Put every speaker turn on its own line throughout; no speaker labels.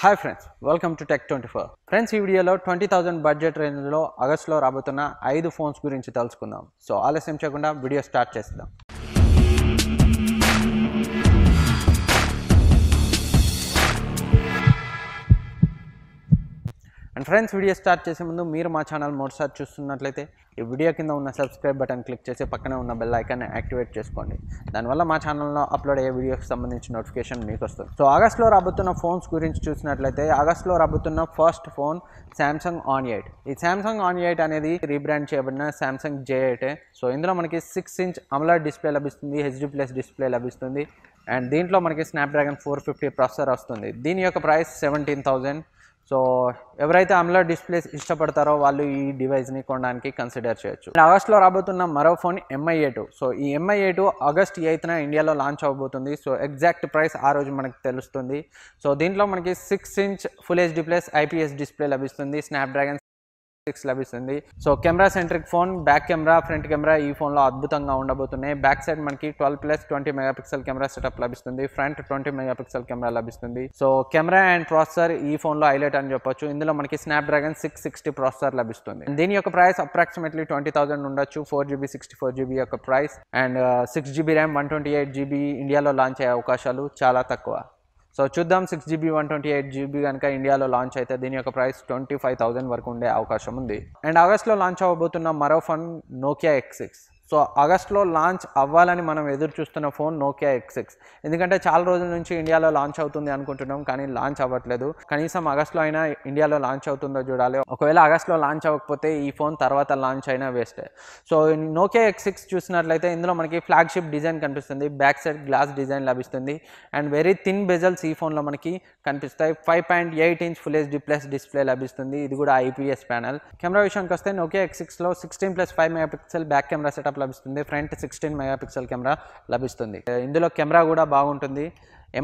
Hi friends, welcome to tech24. Friends, ఈ వీడియోలో 20,000 budget రేంజ్లో ఆగస్టులో రాబోతున్న 5 ఫోన్స్ గురించి తెలుసుకుందాం. సో ఆలస్యం చేయకుండా వీడియో స్టార్ట్ చేద్దాం. అండ్ ఫ్రెండ్స్, వీడియో స్టార్ట్ చేసే ముందు మీరు మా ఛానల్ మొదటిసారి చూస్తున్నట్లయితే ఈ వీడియో కింద ఉన్న సబ్స్క్రైబ్ బటన్ క్లిక్ చేసి పక్కనే ఉన్న బెల్ ఐకాన్ని యాక్టివేట్ చేసుకోండి. దానివల్ల మా ఛానల్లో అప్లోడ్ అయ్యే వీడియోకి సంబంధించిన నోటిఫికేషన్ మీకు వస్తుంది. సో ఆగస్టులో రాబోతున్న ఫోన్స్ గురించి చూసినట్లయితే ఆగస్టులో రాబోతున్న ఫస్ట్ ఫోన్ సామ్సంగ్ ఆన్ 8. ఈ సామ్సంగ్ ఆన్ 8 అనేది రీబ్రాండ్ చేయబడిన సామ్సంగ్ J8. సో ఇందులో మనకి 6-inch AMOLED డిస్ప్లే లభిస్తుంది, HD+ డిస్ప్లే లభిస్తుంది. అండ్ దీంట్లో మనకి స్నాప్డ్రాగన్ 450 ప్రాసెసర్ వస్తుంది. దీని యొక్క ప్రైస్ 17,000. సో ఎవరైతే AMOLED డిస్ప్లేస్ ఇష్టపడతారో వాళ్ళు ఈ డివైస్ని కొనడానికి కన్సిడర్ చేయొచ్చు. ఆగస్టులో రాబోతున్న మరో ఫోన్ Mi-A2. సో ఈ Mi-A2 ఆగస్ట్ 8న ఇండియాలో లాంచ్ అవబోతుంది. సో ఎగ్జాక్ట్ ప్రైస్ ఆ రోజు మనకు తెలుస్తుంది. సో దీంట్లో మనకి 6-inch Full HD+ IPS display లభిస్తుంది, స్నాప్డ్రాగన్ 6 లభిస్తుంది. So camera centric phone, back camera, front camera ఈ ఫోన్లో అద్భుతంగా ఉండబోతున్నాయి. బ్యాక్ సైడ్ మనకి 12+20 మెగాపిక్సెల్ కెమెరా సెటప్ లభిస్తుంది, ఫ్రంట్ 20 మెగాపిక్సెల్ కెమెరా లభిస్తుంది. సో కెమెరా అండ్ ప్రాసెసర్ ఈ ఫోన్లో హైలైట్ అని చెప్పొచ్చు. ఇందులో మనకి స్నాప్డ్రాగన్ 660 ప్రాసెసర్ లభిస్తుంది. దీని యొక్క ప్రైస్ అప్రాక్సిమేట్లీ 20,000 ఉండొచ్చు. 4GB 64GB యొక్క price and 6GB RAM 128GB ఇండియాలో లాంచ్ అయ్యే అవకాశాలు చాలా తక్కువ. సో చూద్దాం, 6GB 128GB కనుక ఇండియాలో లాంచ్ అయితే దీని యొక్క ప్రైస్ 25,000 వరకు ఉండే అవకాశం ఉంది. అండ్ ఆగస్టులో లాంచ్ అవ్వబోతున్న మరో ఫోన్ Nokia X6. సో ఆగస్టులో లాంచ్ అవ్వాలని మనం ఎదురు చూస్తున్న ఫోన్ Nokia X6. ఎందుకంటే చాలా రోజుల నుంచి ఇండియాలో లాంచ్ అవుతుంది అనుకుంటున్నాం, కానీ లాంచ్ అవ్వట్లేదు. కనీసం ఆగస్టులో అయినా ఇండియాలో లాంచ్ అవుతుందో చూడాలి. ఒకవేళ ఆగస్టులో లాంచ్ అవ్వకపోతే ఈ ఫోన్ తర్వాత లాంచ్ అయినా వేస్టే. సో Nokia X6 చూసినట్లయితే ఇందులో మనకి ఫ్లాగ్షిప్ డిజైన్ కనిపిస్తుంది, బ్యాక్ సైడ్ గ్లాస్ డిజైన్ లభిస్తుంది అండ్ వెరీ థిన్ బెజల్స్ ఈ ఫోన్లో మనకి కనిపిస్తాయి. 5.8-inch Full HD+ డిస్ప్లే లభిస్తుంది, ఇది కూడా IPS ప్యానల్. కెమెరా విషయానికి వస్తే Nokia X6లో 16+5 megapixel back camera setup లభిస్తుంది, ఫ్రంట్ 16 మెగాపిక్సెల్ కెమెరా లభిస్తుంది. ఇందులో కెమెరా కూడా బాగుంటుంది.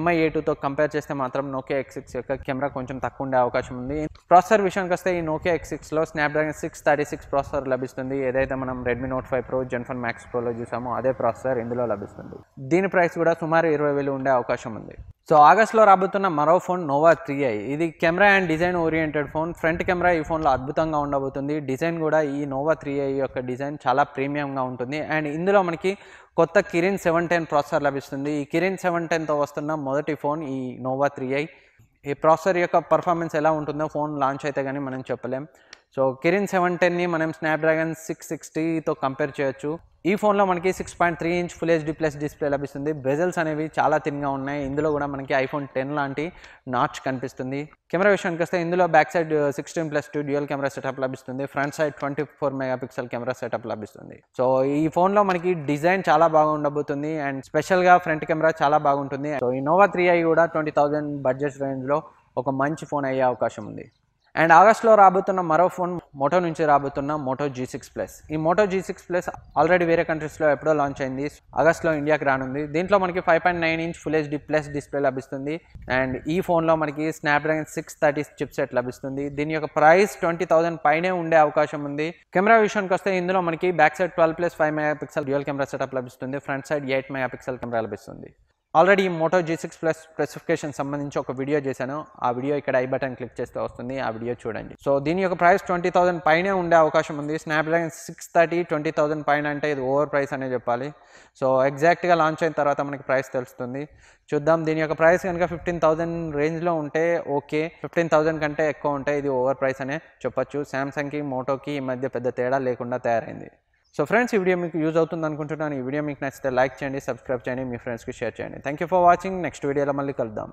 Mi-A2తో కంపేర్ చేస్తే మాత్రం Nokia X6 యొక్క కెమెరా కొంచెం తక్కువ ఉండే అవకాశం ఉంది. ప్రాసెసర్ విషయానికి వస్తే ఈ Nokia X6లో స్నాప్డ్రాగన్ 636 ప్రాసెసర్ లభిస్తుంది. ఏదైతే మనం Redmi Note 5 Pro, Gen 5 Max Proలో చూసామో అదే ప్రాసెసర్ ఇందులో లభిస్తుంది. దీని ప్రైస్ కూడా సుమారు 20,000 ఉండే అవకాశం ఉంది. సో ఆగస్టులో రాబోతున్న మరో ఫోన్ Nova 3i. ఇది camera and design oriented phone. Front camera ఈ ఫోన్లో అద్భుతంగా ఉండబోతుంది. డిజైన్ కూడా ఈ Nova 3i యొక్క డిజైన్ చాలా ప్రీమియంగా ఉంటుంది. అండ్ ఇందులో మనకి కొత్త Kirin 710 ప్రాసెసర్ లభిస్తుంది. ఈ Kirin 710తో వస్తున్న మొదటి ఫోన్ ఈ Nova 3i. ఈ ప్రాసెసర్ యొక్క పర్ఫార్మెన్స్ ఎలా ఉంటుందో ఫోన్ లాంచ్ అయితే కానీ మనం చెప్పలేం. సో Kirin 710ని మనం స్నాప్డ్రాగన్ 660తో కంపేర్ చేయొచ్చు. ఈ ఫోన్లో మనకి 6.3-inch Full HD+ డిస్ప్లే లభిస్తుంది. బెజల్స్ అనేవి చాలా థిన్గా ఉన్నాయి. ఇందులో కూడా మనకి iPhone 10 లాంటి నాచ్ కనిపిస్తుంది. కెమెరా విషయానికి వస్తే ఇందులో back side 16+2 dual camera setup లభిస్తుంది, front side 24 megapixel camera setup లభిస్తుంది. సో ఈ ఫోన్లో మనకి డిజైన్ చాలా బాగా ఉండబోతుంది అండ్ స్పెషల్గా ఫ్రంట్ కెమెరా చాలా బాగుంటుంది. సో ఈ Nova 3i కూడా 20,000 బడ్జెట్ రేంజ్లో ఒక మంచి ఫోన్ అయ్యే అవకాశం ఉంది. అండ్ ఆగస్టులో రాబోతున్న మరో ఫోన్ మోటో నుంచి రాబోతున్న Moto G6+. ఈ Moto G6+ ఆల్రెడీ వేరే కంట్రీస్లో ఎప్పుడో లాంచ్ అయింది, ఆగస్టులో ఇండియాకి రానుంది. దీంట్లో మనకి 5.9-inch Full HD+ డిస్ప్లే లభిస్తుంది అండ్ ఈ ఫోన్లో మనకి స్నాప్డ్రాగన్ 630 చిప్సెట్ లభిస్తుంది. దీని యొక్క ప్రైస్ 20,000 పైనే ఉండే అవకాశం ఉంది. కెమెరా విషయానికి వస్తే ఇందులో మనకి back side 12+5 megapixel dual camera setup లభిస్తుంది, ఫ్రంట్ సైడ్ 8 మెగాపిక్సెల్ కెమెరా లభిస్తుంది. ఆల్రెడీ ఈ Moto G6+ స్పెసిఫికేషన్ సంబంధించి ఒక వీడియో చేశాను. ఆ వీడియో ఇక్కడ ఐ బటన్ క్లిక్ చేస్తే వస్తుంది, ఆ వీడియో చూడండి. సో దీని యొక్క ప్రైస్ 20,000 పైనే ఉండే అవకాశం ఉంది. స్నాప్డ్రాగన్ 630 20,000 పైన అంటే ఇది ఓవర్ ప్రైస్ అనే చెప్పాలి. సో ఎగ్జాక్ట్గా లాంచ్ అయిన తర్వాత మనకి ప్రైస్ తెలుస్తుంది, చూద్దాం. దీని యొక్క ప్రైస్ కనుక 15,000 రేంజ్లో ఉంటే ఓకే, 15,000 కంటే ఎక్కువ ఉంటే ఇది ఓవర్ ప్రైస్ అనే చెప్పొచ్చు. సామ్సంగ్కి మోటోకి ఈ మధ్య పెద్ద తేడా లేకుండా తయారైంది. సో ఫ్రెండ్స్, ఈ వీడియో మీకు యూజ్ అవుతుంది అనుకుంటున్నాను. ఈ వీడియో మీకు నచ్చితే లైక్ చేయండి, సబ్స్క్రైబ్ చేయండి, మీ ఫ్రెండ్స్కి షేర్ చేయండి. Thank you for watching. Next వీడియోలో మళ్ళీ కలుద్దాం.